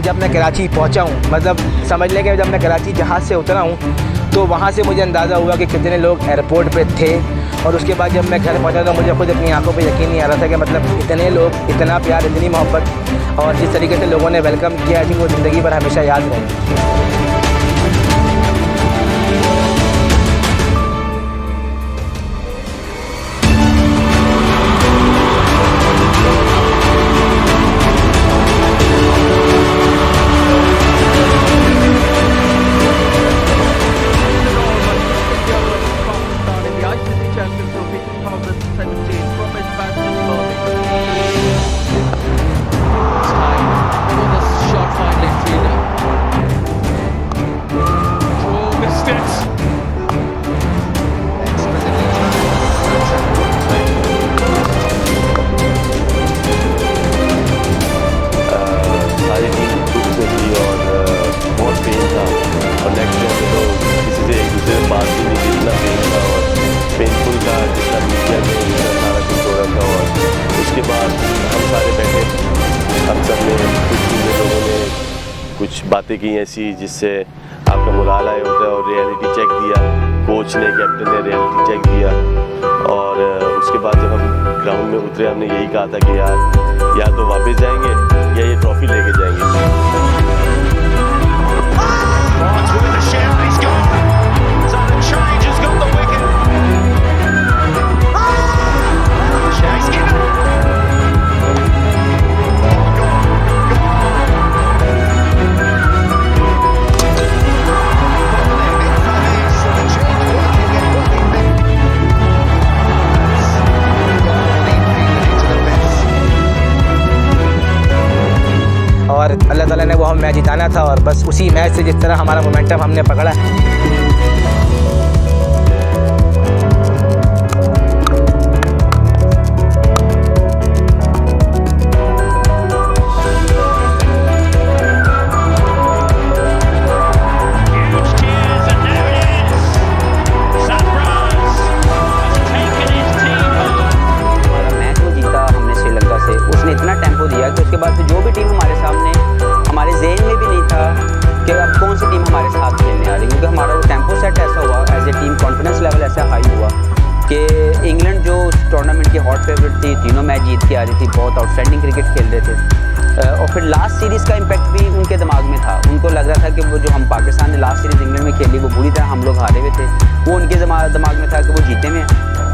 जब मैं कराची पहुंचा हूं, मतलब समझ लें कि जब मैं कराची जहाज़ से उतरा हूं तो वहां से मुझे अंदाज़ा हुआ कि कितने लोग एयरपोर्ट पे थे। और उसके बाद जब मैं घर पहुंचा तो मुझे खुद अपनी आंखों पे यकीन नहीं आ रहा था कि मतलब इतने लोग, इतना प्यार, इतनी मोहब्बत और जिस तरीके से लोगों ने वेलकम किया है, वो ज़िंदगी भर हमेशा याद रहेंगी। कुछ बातें की ऐसी जिससे आपका मोराल आया होता है और रियलिटी चेक दिया, कोच ने, कैप्टन ने रियलिटी चेक दिया। और उसके बाद जब हम ग्राउंड में उतरे हमने यही कहा था कि यार या तो वापस जाएंगे या ये ट्रॉफी लेके जाएंगे। और अल्लाह ताला ने वो हम मैच जिताना था और बस उसी मैच से जिस तरह हमारा मोमेंटम हमने पकड़ा है। उसके बाद जो भी टीम हमारे सामने, हमारे ज़हन में भी नहीं था कि अब कौन सी टीम हमारे साथ खेलने आ रही, क्योंकि हमारा वो टेम्पो सेट ऐसा हुआ, as a team confidence level ऐसा हाई हुआ कि इंग्लैंड जो टूर्नामेंट की हॉट फेवरेट थी, तीनों मैच जीत के आ रही थी, बहुत आउटस्टैंडिंग क्रिकेट खेल रहे थे। और फिर लास्ट सीरीज़ का इम्पैक्ट भी उनके दिमाग में था। उनको लग रहा था कि वो जो हम पाकिस्तान ने लास्ट सीरीज़ इंग्लैंड में खेली वो बुरी तरह हम लोग हारे हुए थे, वो उनके दिमाग में था कि वो जीते हुए।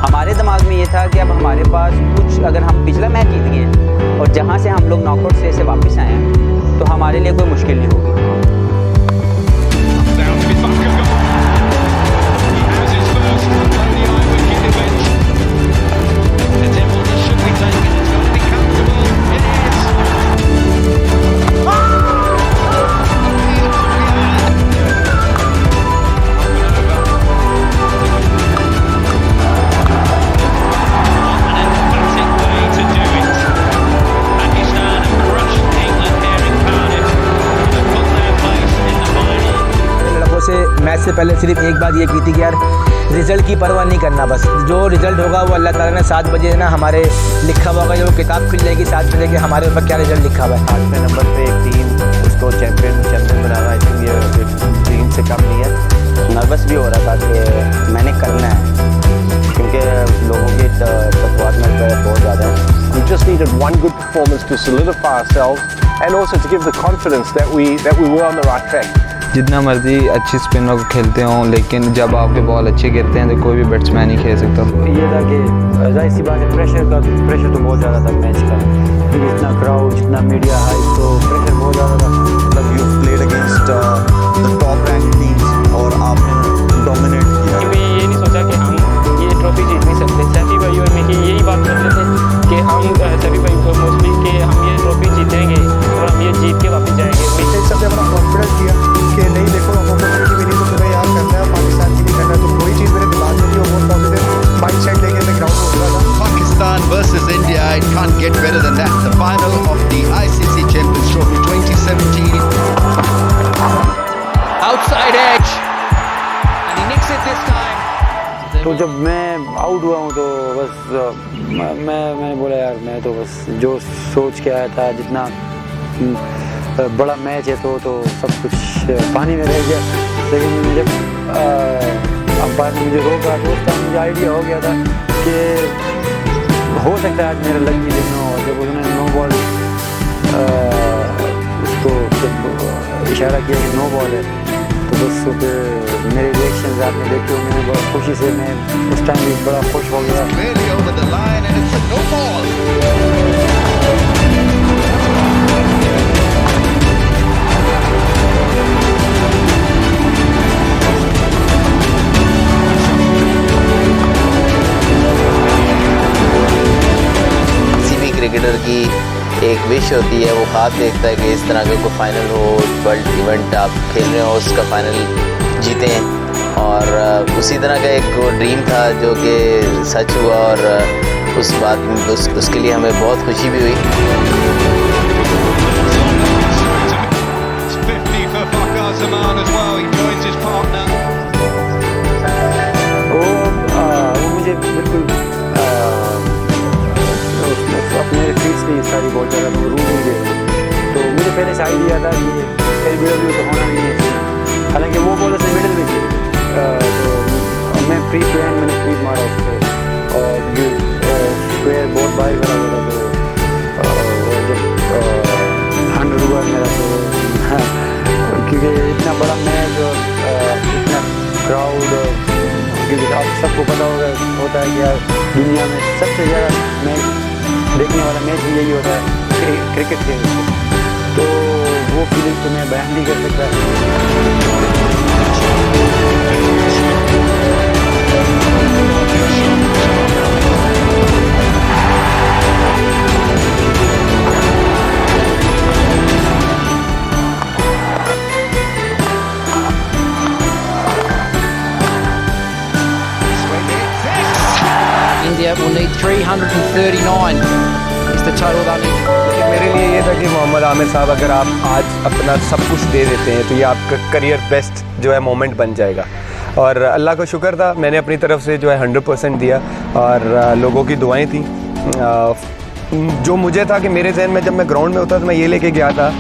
हमारे दिमाग में ये था कि अब हमारे पास कुछ, अगर हम पिछला मैच जीत गए और जहाँ से हम लोग नॉकआउट से वापस आए हैं तो हमारे लिए कोई मुश्किल नहीं होगी। मैच से पहले सिर्फ एक बात ये की थी कि यार रिज़ल्ट की परवाह नहीं करना, बस जो रिज़ल्ट होगा वो अल्लाह ताला ने 7 बजे ना हमारे लिखा हुआ होगा, जो किताब खुल जाएगी 7 बजे कि हमारे ऊपर क्या रिज़ल्ट लिखा हुआ है। 8वें नंबर पे एक टीम उसको चैम्पियन बनाना, आई थिंक ये टीम से कम नहीं है। नर्वस भी हो रहा था कि मैंने करना है, क्योंकि लोगों के तकवात में बहुत ज़्यादा है। We just needed one good performance to solidify ourselves and also to give the confidence that we were on the right track. जितना मर्जी अच्छी स्पिनर को खेलते हों, लेकिन जब आपके बॉल अच्छे गिरते हैं तो कोई भी बैट्समैन नहीं खेल सकता। ये था कि जाहिर सी बात है, प्रेशर तो बहुत ज़्यादा था मैच का, जितना क्राउड, जितना मीडिया हाइप, तो प्रेशर बहुत ज़्यादा था। मतलब you played against the top rank teams और आपने डोमिनेट किया। मैं ये नहीं सोचा कि हम ये ट्रॉफी जीत नहीं सकते। सैफी भाई और मैं यही बात करते थे कि हम सैफी भाई को मोस्टली कि हम ये ट्रॉफी जीतेंगे और हम ये जीत के वापस जाएंगे। सबसे बड़ा कॉन्फिडेंस दिया कि नहीं, देखो अपॉर्चुनिटी मिली तो तुम्हें याद करना है, पाकिस्तान के लिए करना है। तो कोई चीज़ मेरे दिमाग में थी और बहुत पॉजिटिव माइंडसेट लेके मैं ग्राउंड में उतरा था। Pakistan versus India, it can't get better than that. The final of the ICC Champions Trophy 2017. Outside edge, and he nicks it this time. तो जब मैं आउट हुआ हूँ तो बस मैंने बोला यार, मैं तो बस जो सोच के आया था, जितना बड़ा मैच है तो सब कुछ पानी में रह गया। लेकिन जब अंपायर ने मुझे रोका तो उस टाइम मुझे आइडिया हो गया था कि हो सकता है आज मेरा लग भी लेना। और जब उन्होंने नो बॉल उसको इशारा किया कि नो बॉल है तो बस फिर मेरे रिएक्शन आपने देखे हो, मैंने बहुत खुशी से मैं उस टाइम भी बड़ा खुश हो गया। क्रिकेटर की एक विश होती है, वो ख्वाब देखता है कि इस तरह का कोई फाइनल हो, वर्ल्ड इवेंट आप खेल रहे हो उसका फाइनल जीतें। और उसी तरह का एक वो ड्रीम था जो कि सच हुआ और उस बात उसके लिए हमें बहुत खुशी भी हुई। वो मुझे बिल्कुल अपने फीस नहीं सारी बहुत ज़्यादा वो रूल नहीं देते। तो मुझे पहले से आइडिया था कि LBW तो होना नहीं है, हालांकि वो बॉलर से मिडिल में थी। तो मैं प्री प्लान मैंने फ्री मारा उस पर और जो स्क्वायर बहुत बाहर करा हुआ था। तो जब 100 हुआ मेरा तो क्योंकि इतना बड़ा मैच और इतना क्राउड, क्योंकि आप सबको पता होता है कि यार दुनिया में सबसे ज़्यादा मैच देखने वाला मैच भी यही होता है क्रिकेट खेल। तो वो फीलिंग तो मैं बयान नहीं कर सकता। India will need 339 is the total they'll need. मेरे लिए ये था कि मोहम्मद आमिर साहब अगर आप आज अपना सब कुछ दे देते हैं तो ये आपका करियर बेस्ट जो है मोमेंट बन जाएगा। और अल्लाह का शुक्र था, मैंने अपनी तरफ से जो है 100% दिया और लोगों की दुआएं थी। जो मुझे था कि मेरे जहन में जब मैं ग्राउंड में होता तो मैं ये लेके गया था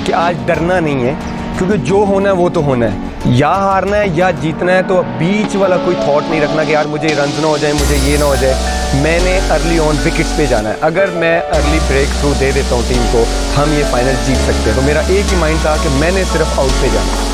कि आज डरना नहीं है, क्योंकि जो होना है वो तो होना है, या हारना है या जीतना है। तो बीच वाला कोई थॉट नहीं रखना कि यार मुझे रन्स ना हो जाए, मुझे ये ना हो जाए। मैंने अर्ली ऑन विकेट्स पे जाना है। अगर मैं अर्ली ब्रेक थ्रू दे देता हूँ टीम को, हम ये फाइनल जीत सकते हैं। तो मेरा एक ही माइंड था कि मैंने सिर्फ आउट पे जाना है।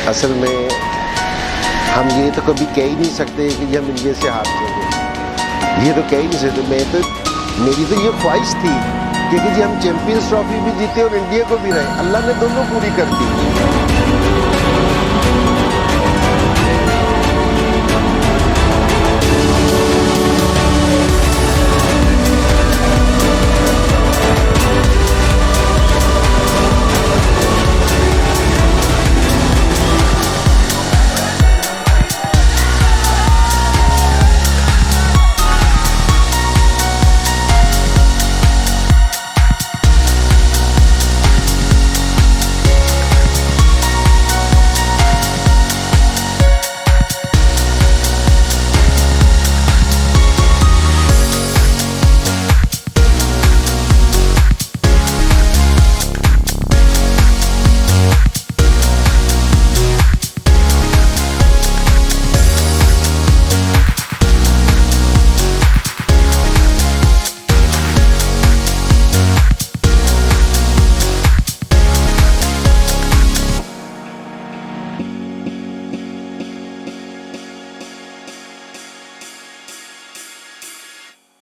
असल में हम ये तो कभी कह ही नहीं सकते कि हम इंडिया से हार जाएंगे, ये तो कह ही नहीं सकते। मेरी तो ये ख्वाहिश थी कि जी हम चैंपियंस ट्रॉफी भी जीते और इंडिया को भी रहे। अल्लाह ने दोनों पूरी कर दी।